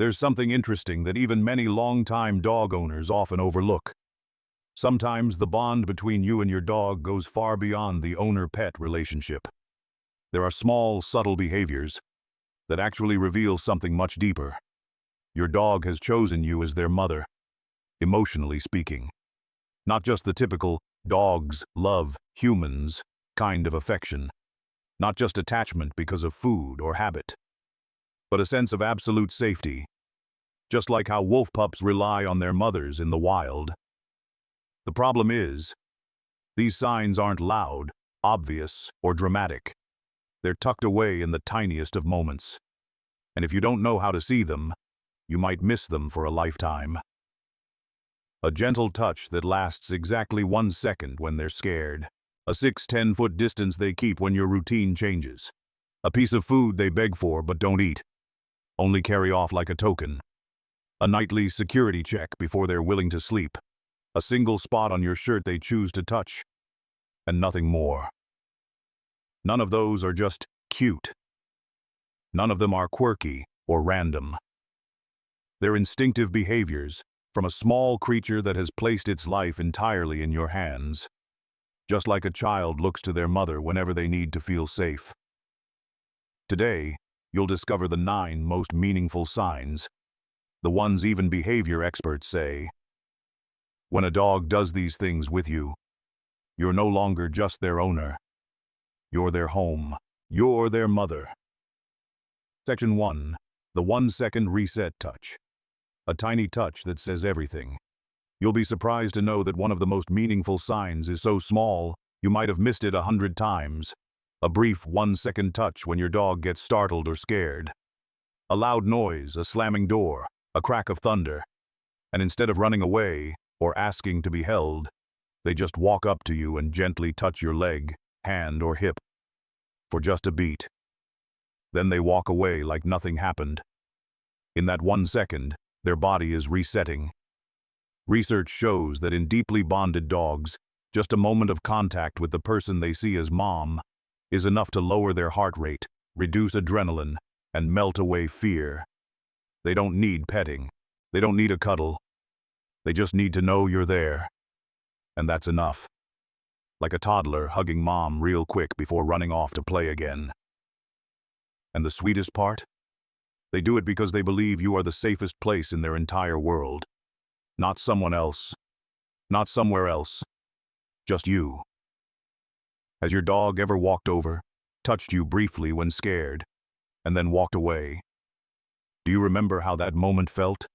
There's something interesting that even many long-time dog owners often overlook. Sometimes the bond between you and your dog goes far beyond the owner-pet relationship. There are small, subtle behaviors that actually reveal something much deeper. Your dog has chosen you as their mother, emotionally speaking. Not just the typical dogs love humans kind of affection. Not just attachment because of food or habit, but a sense of absolute safety, just like how wolf pups rely on their mothers in the wild. The problem is, these signs aren't loud, obvious, or dramatic. They're tucked away in the tiniest of moments. And if you don't know how to see them, you might miss them for a lifetime. A gentle touch that lasts exactly 1 second when they're scared. A 6-10-foot distance they keep when your routine changes. A piece of food they beg for but don't eat, only carry off like a token. A nightly security check before they're willing to sleep. A single spot on your shirt they choose to touch, and nothing more. None of those are just cute. None of them are quirky or random. They're instinctive behaviors from a small creature that has placed its life entirely in your hands, just like a child looks to their mother whenever they need to feel safe. Today, you'll discover the 9 most meaningful signs, the ones even behavior experts say. When a dog does these things with you, you're no longer just their owner. You're their home. You're their mother. Section 1. The 1-second reset touch. A tiny touch that says everything. You'll be surprised to know that one of the most meaningful signs is so small, you might have missed it 100 times. A brief 1-second touch when your dog gets startled or scared. A loud noise, a slamming door, a crack of thunder. And instead of running away or asking to be held, they just walk up to you and gently touch your leg, hand, or hip for just a beat. Then they walk away like nothing happened. In that 1 second, their body is resetting. Research shows that in deeply bonded dogs, just a moment of contact with the person they see as mom is enough to lower their heart rate, reduce adrenaline, and melt away fear. They don't need petting. They don't need a cuddle. They just need to know you're there. And that's enough. Like a toddler hugging mom real quick before running off to play again. And the sweetest part? They do it because they believe you are the safest place in their entire world. Not someone else. Not somewhere else. Just you. Has your dog ever walked over, touched you briefly when scared, and then walked away? Do you remember how that moment felt?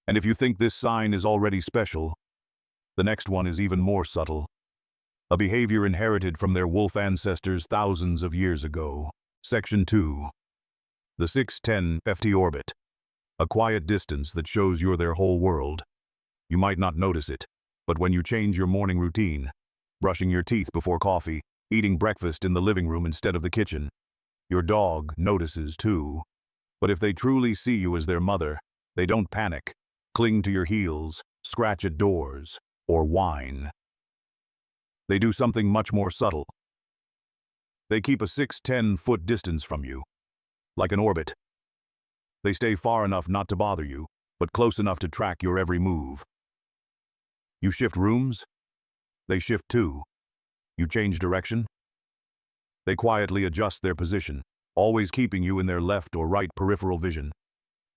And if you think this sign is already special, the next one is even more subtle. A behavior inherited from their wolf ancestors thousands of years ago. Section 2. The 6-10-FT orbit. A quiet distance that shows you're their whole world. You might not notice it, but when you change your morning routine, brushing your teeth before coffee, eating breakfast in the living room instead of the kitchen, your dog notices too. But if they truly see you as their mother, they don't panic, cling to your heels, scratch at doors, or whine. They do something much more subtle. They keep a 6-10-foot distance from you, like an orbit. They stay far enough not to bother you, but close enough to track your every move. You shift rooms? They shift too. You change direction? They quietly adjust their position, always keeping you in their left or right peripheral vision.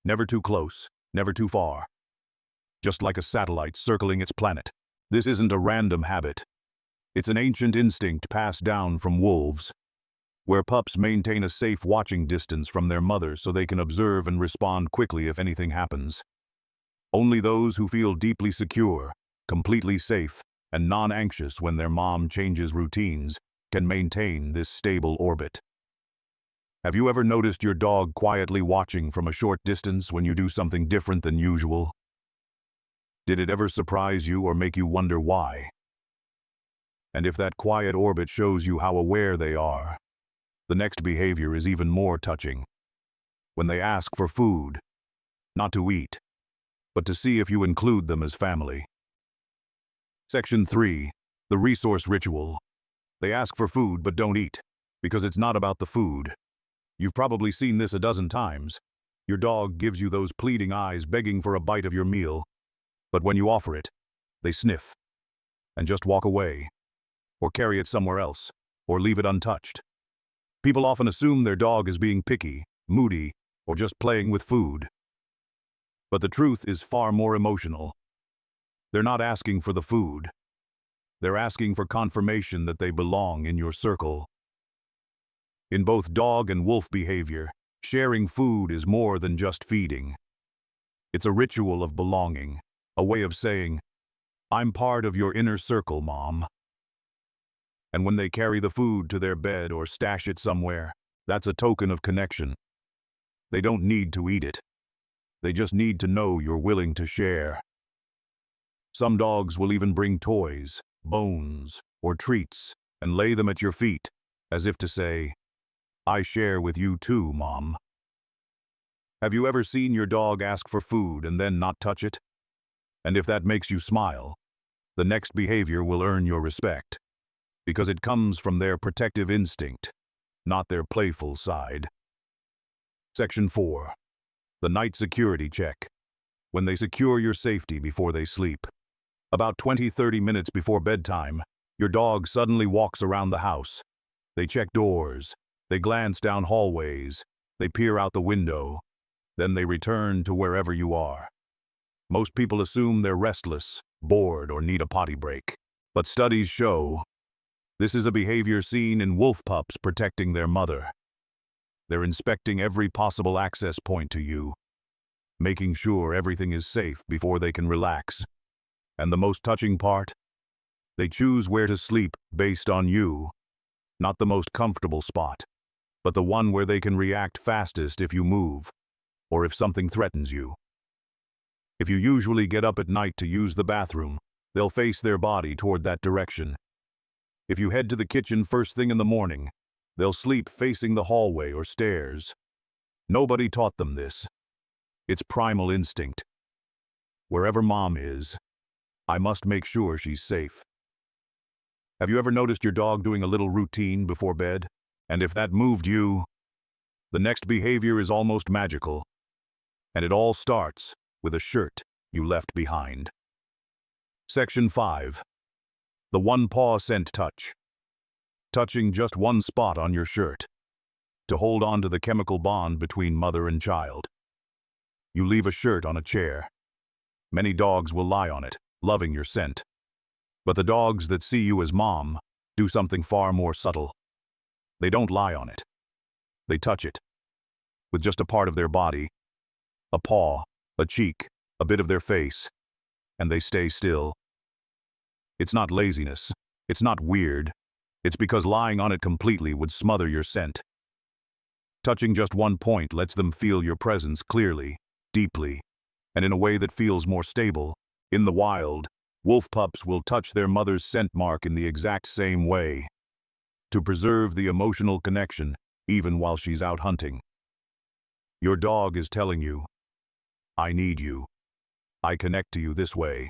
Never too close, never too far. Just like a satellite circling its planet. This isn't a random habit. It's an ancient instinct passed down from wolves, where pups maintain a safe watching distance from their mother so they can observe and respond quickly if anything happens. Only those who feel deeply secure, completely safe, and non-anxious when their mom changes routines can maintain this stable orbit. Have you ever noticed your dog quietly watching from a short distance when you do something different than usual? Did it ever surprise you or make you wonder why? And if that quiet orbit shows you how aware they are, the next behavior is even more touching. When they ask for food, not to eat, but to see if you include them as family. Section 3. The resource ritual. They ask for food but don't eat, because it's not about the food. You've probably seen this a dozen times. Your dog gives you those pleading eyes begging for a bite of your meal, but when you offer it, they sniff and just walk away, or carry it somewhere else, or leave it untouched. People often assume their dog is being picky, moody, or just playing with food. But the truth is far more emotional. They're not asking for the food. They're asking for confirmation that they belong in your circle. In both dog and wolf behavior, sharing food is more than just feeding. It's a ritual of belonging, a way of saying, "I'm part of your inner circle, Mom." And when they carry the food to their bed or stash it somewhere, that's a token of connection. They don't need to eat it. They just need to know you're willing to share. Some dogs will even bring toys, bones, or treats and lay them at your feet, as if to say, "I share with you too, Mom." Have you ever seen your dog ask for food and then not touch it? And if that makes you smile, the next behavior will earn your respect, because it comes from their protective instinct, not their playful side. Section 4. The night security check. When they secure your safety before they sleep. About 20-30 minutes before bedtime, your dog suddenly walks around the house. They check doors, they glance down hallways, they peer out the window, then they return to wherever you are. Most people assume they're restless, bored, or need a potty break. But studies show this is a behavior seen in wolf pups protecting their mother. They're inspecting every possible access point to you, making sure everything is safe before they can relax. And the most touching part? They choose where to sleep based on you. Not the most comfortable spot, but the one where they can react fastest if you move, or if something threatens you. If you usually get up at night to use the bathroom, they'll face their body toward that direction. If you head to the kitchen first thing in the morning, they'll sleep facing the hallway or stairs. Nobody taught them this. It's primal instinct. Wherever Mom is, I must make sure she's safe. Have you ever noticed your dog doing a little routine before bed? And if that moved you, the next behavior is almost magical. And it all starts with a shirt you left behind. Section 5. The One-Paw scent touch. Touching just one spot on your shirt to hold on to the chemical bond between mother and child. You leave a shirt on a chair. Many dogs will lie on it, loving your scent. But the dogs that see you as Mom do something far more subtle. They don't lie on it. They touch it. With just a part of their body, a paw, a cheek, a bit of their face, and they stay still. It's not laziness. It's not weird. It's because lying on it completely would smother your scent. Touching just one point lets them feel your presence clearly, deeply, and in a way that feels more stable. In the wild, wolf pups will touch their mother's scent mark in the exact same way, to preserve the emotional connection, even while she's out hunting. Your dog is telling you, "I need you. I connect to you this way."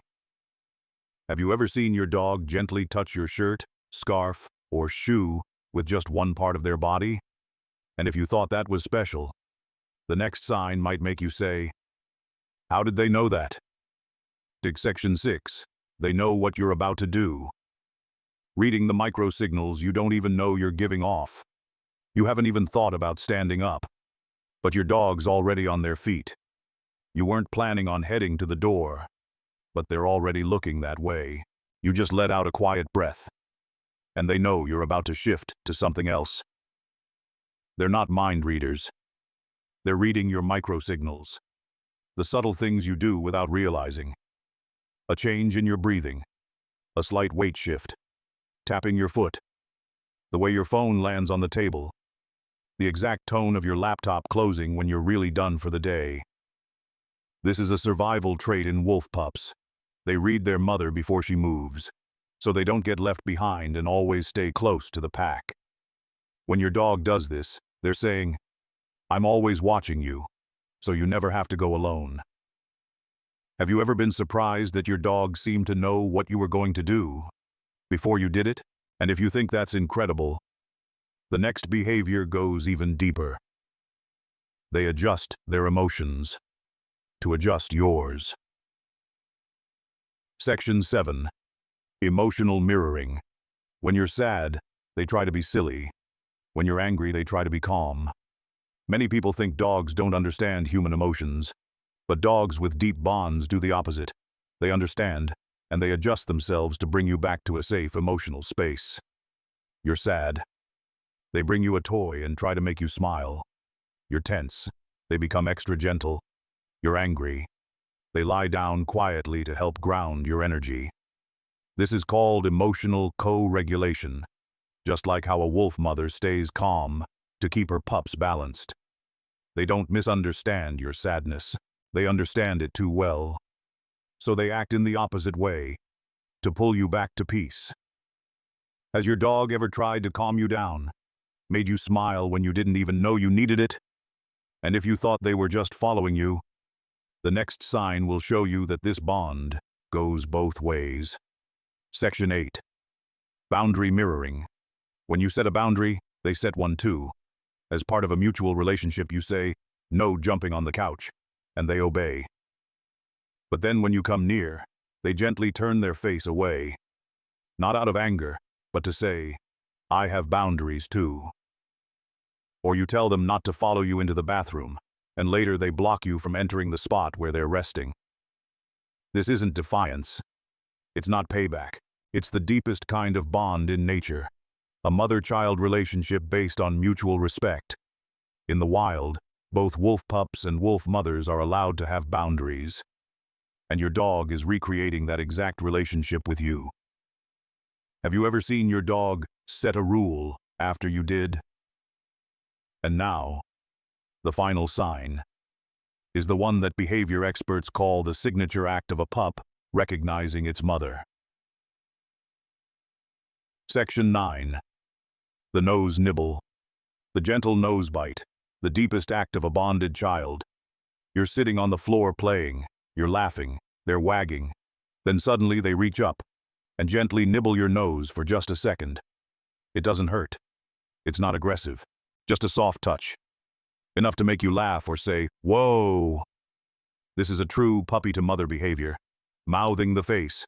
Have you ever seen your dog gently touch your shirt, scarf, or shoe with just one part of their body? And if you thought that was special, the next sign might make you say, "How did they know that?" Section 6. They know what you're about to do. Reading the micro-signals you don't even know you're giving off. You haven't even thought about standing up, but your dog's already on their feet. You weren't planning on heading to the door, but they're already looking that way. You just let out a quiet breath, and they know you're about to shift to something else. They're not mind readers. They're reading your micro-signals, the subtle things you do without realizing. A change in your breathing, a slight weight shift, tapping your foot, the way your phone lands on the table, the exact tone of your laptop closing when you're really done for the day. This is a survival trait in wolf pups. They read their mother before she moves, so they don't get left behind and always stay close to the pack. When your dog does this, they're saying, "I'm always watching you, so you never have to go alone." Have you ever been surprised that your dog seemed to know what you were going to do before you did it? And if you think that's incredible, the next behavior goes even deeper. They adjust their emotions to adjust yours. Section 7. Emotional mirroring. When you're sad, they try to be silly. When you're angry, they try to be calm. Many people think dogs don't understand human emotions, but dogs with deep bonds do the opposite. They understand, and they adjust themselves to bring you back to a safe emotional space. You're sad. They bring you a toy and try to make you smile. You're tense. They become extra gentle. You're angry. They lie down quietly to help ground your energy. This is called emotional co-regulation, just like how a wolf mother stays calm to keep her pups balanced. They don't misunderstand your sadness. They understand it too well. So they act in the opposite way, to pull you back to peace. Has your dog ever tried to calm you down? Made you smile when you didn't even know you needed it? And if you thought they were just following you, the next sign will show you that this bond goes both ways. Section 8. Boundary mirroring. When you set a boundary, they set one too. As part of a mutual relationship, you say, "No jumping on the couch," and they obey. But then when you come near, they gently turn their face away. Not out of anger, but to say, "I have boundaries too." Or you tell them not to follow you into the bathroom, and later they block you from entering the spot where they're resting. This isn't defiance. It's not payback. It's the deepest kind of bond in nature. A mother-child relationship based on mutual respect. In the wild, both wolf pups and wolf mothers are allowed to have boundaries. And your dog is recreating that exact relationship with you. Have you ever seen your dog set a rule after you did? And now, the final sign is the one that behavior experts call the signature act of a pup recognizing its mother. Section 9. The nose nibble. The gentle nose bite, the deepest act of a bonded child. You're sitting on the floor playing, you're laughing, they're wagging. Then suddenly they reach up and gently nibble your nose for just a second. It doesn't hurt. It's not aggressive. Just a soft touch. Enough to make you laugh or say, "Whoa!" This is a true puppy-to-mother behavior. Mouthing the face.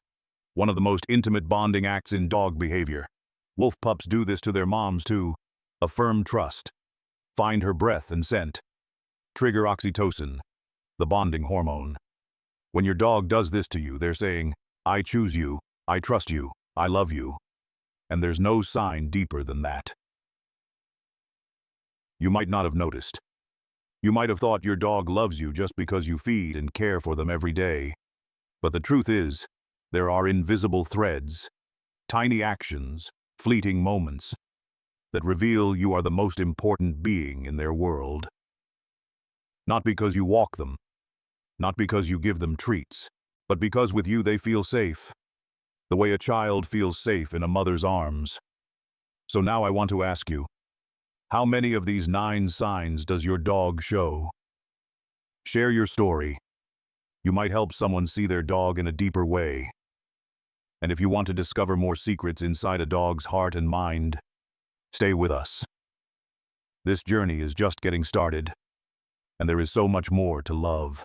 One of the most intimate bonding acts in dog behavior. Wolf pups do this to their moms too. Affirm trust. Find her breath and scent. Trigger oxytocin, the bonding hormone. When your dog does this to you, they're saying, "I choose you, I trust you, I love you." And there's no sign deeper than that. You might not have noticed. You might have thought your dog loves you just because you feed and care for them every day. But the truth is, there are invisible threads, tiny actions, fleeting moments, that reveal you are the most important being in their world. Not because you walk them, not because you give them treats, but because with you they feel safe, the way a child feels safe in a mother's arms. So now I want to ask you, how many of these 9 signs does your dog show? Share your story. You might help someone see their dog in a deeper way. And if you want to discover more secrets inside a dog's heart and mind, stay with us. This journey is just getting started, and there is so much more to love.